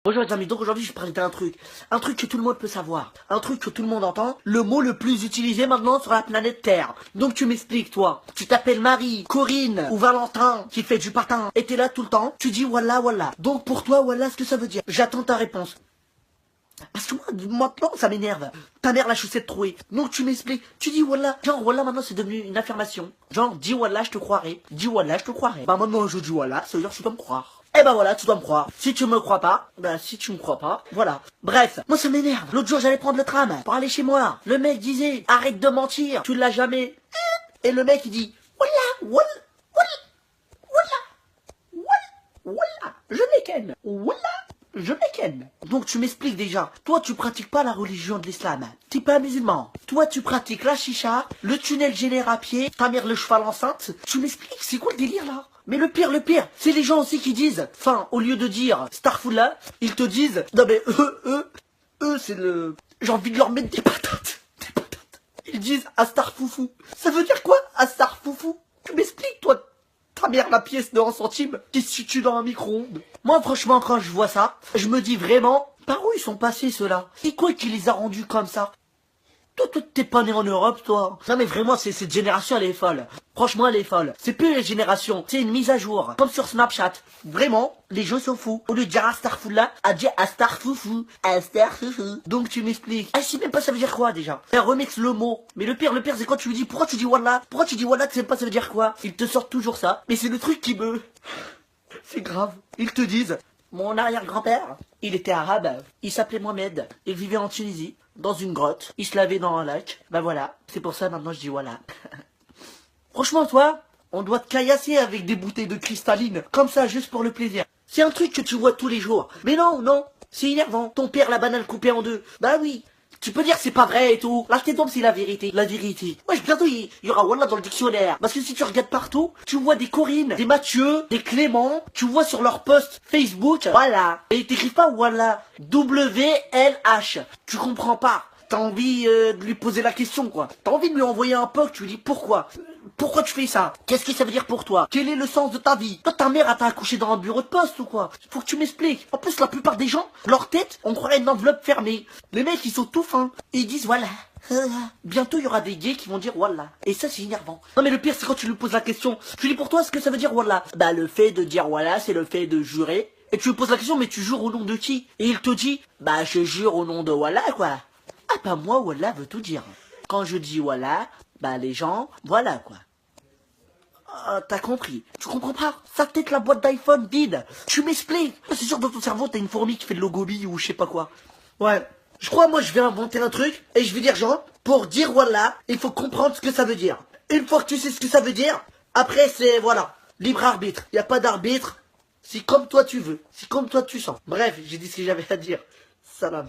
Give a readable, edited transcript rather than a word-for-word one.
Bonjour les amis, donc aujourd'hui je vais parler d'un truc. Un truc que tout le monde peut savoir. Un truc que tout le monde entend. Le mot le plus utilisé maintenant sur la planète Terre. Donc tu m'expliques toi. Tu t'appelles Marie, Corinne ou Valentin qui fait du patin. Et t'es là tout le temps. Tu dis voilà voilà. Donc pour toi voilà ce que ça veut dire. J'attends ta réponse. Parce que moi, maintenant, ça m'énerve. Ta mère la chaussette trouée. Donc tu m'expliques. Tu dis voilà. Genre voilà maintenant c'est devenu une affirmation. Genre dis voilà je te croirai. Dis voilà je te croirai. Bah maintenant je dis voilà, ça veut dire que tu dois me croire. Eh bah voilà, tu dois me croire. Si tu me crois pas, bah si tu me crois pas, voilà. Bref, moi ça m'énerve. L'autre jour j'allais prendre le tram pour aller chez moi. Le mec disait arrête de mentir, tu l'as jamais. Et le mec il dit voilà, voilà, voilà, voilà, voilà, voilà, je m'éken. Voilà. Je m'éken. Donc tu m'expliques déjà. Toi tu pratiques pas la religion de l'islam. T'es pas musulman. Toi tu pratiques la chicha, le tunnel génère à pied, ta mère le cheval enceinte. Tu m'expliques, c'est quoi le délire là? Mais le pire, c'est les gens aussi qui disent, enfin, au lieu de dire Starfoula, ils te disent, non mais eux, c'est le... J'ai envie de leur mettre des patates. Des patates. Ils disent Astarfoufou. Ça veut dire quoi, Astarfoufou? Tu m'expliques, toi? Ta mère, la pièce de 1 centime qui se situe dans un micro-ondes. Moi, franchement, quand je vois ça, je me dis vraiment, par où ils sont passés ceux-là? C'est quoi qui les a rendus comme ça? Toi, t'es pas né en Europe, toi. Non mais vraiment, cette génération, elle est folle. Franchement, elle est folle. C'est plus une génération, c'est une mise à jour. Comme sur Snapchat. Vraiment, les jeux sont fous. Au lieu de dire Astarfoula, à dire Astarfoufou. Astarfoufou. Donc tu m'expliques. Ah, je sais même pas ça veut dire quoi déjà. Elle remixe le mot. Mais le pire, c'est quand tu lui dis pourquoi tu dis Wallah. Pourquoi tu dis Wallah, tu sais pas ça veut dire quoi. Ils te sortent toujours ça. Mais c'est le truc qui me... C'est grave. Ils te disent, mon arrière-grand-père, il était arabe. Il s'appelait Mohamed. Il vivait en Tunisie. Dans une grotte, il se lavait dans un lac. Bah voilà, c'est pour ça maintenant je dis voilà. Franchement toi, on doit te caillasser avec des bouteilles de cristalline, comme ça juste pour le plaisir. C'est un truc que tu vois tous les jours. Mais non, non, c'est énervant. Ton père la banane coupée en deux. Bah oui. Tu peux dire c'est pas vrai et tout. Là, je t'ai c'est la vérité. La vérité. Ouais, bientôt, il y aura Wallah dans le dictionnaire. Parce que si tu regardes partout, tu vois des Corinne, des Mathieu, des Clément. Tu vois sur leur post Facebook, voilà. Et t'écris pas Wallah. W-L-H. Tu comprends pas. T'as envie de lui poser la question, quoi. T'as envie de lui envoyer un poc, tu lui dis pourquoi. Pourquoi tu fais ça? Qu'est-ce que ça veut dire pour toi? Quel est le sens de ta vie? Toi, ta mère, elle t'a accouché dans un bureau de poste ou quoi? Faut que tu m'expliques. En plus, la plupart des gens, leur tête, on croirait une enveloppe fermée. Les mecs, ils sont tout fins. Et ils disent, voilà. Bientôt, il y aura des gays qui vont dire, voilà. Et ça, c'est énervant. Non, mais le pire, c'est quand tu lui poses la question. Tu dis pour toi, ce que ça veut dire, voilà? Bah, le fait de dire, voilà, c'est le fait de jurer. Et tu lui poses la question, mais tu jures au nom de qui? Et il te dit, bah, je jure au nom de voilà, quoi. Ah, bah, moi, voilà veut tout dire. Quand je dis voilà, bah, les gens, voilà, quoi. T'as compris. Tu comprends pas? Ça peut-être la boîte d'iPhone vide. Tu m'expliques. C'est sûr, dans ton cerveau, t'as une fourmi qui fait de l'ogobi ou je sais pas quoi. Ouais. Je crois, moi, je vais inventer un truc et je vais dire genre, pour dire voilà, il faut comprendre ce que ça veut dire. Une fois que tu sais ce que ça veut dire, après, c'est, voilà, libre arbitre. Y a pas d'arbitre. C'est comme toi tu veux. C'est comme toi tu sens. Bref, j'ai dit ce que j'avais à dire. Salam.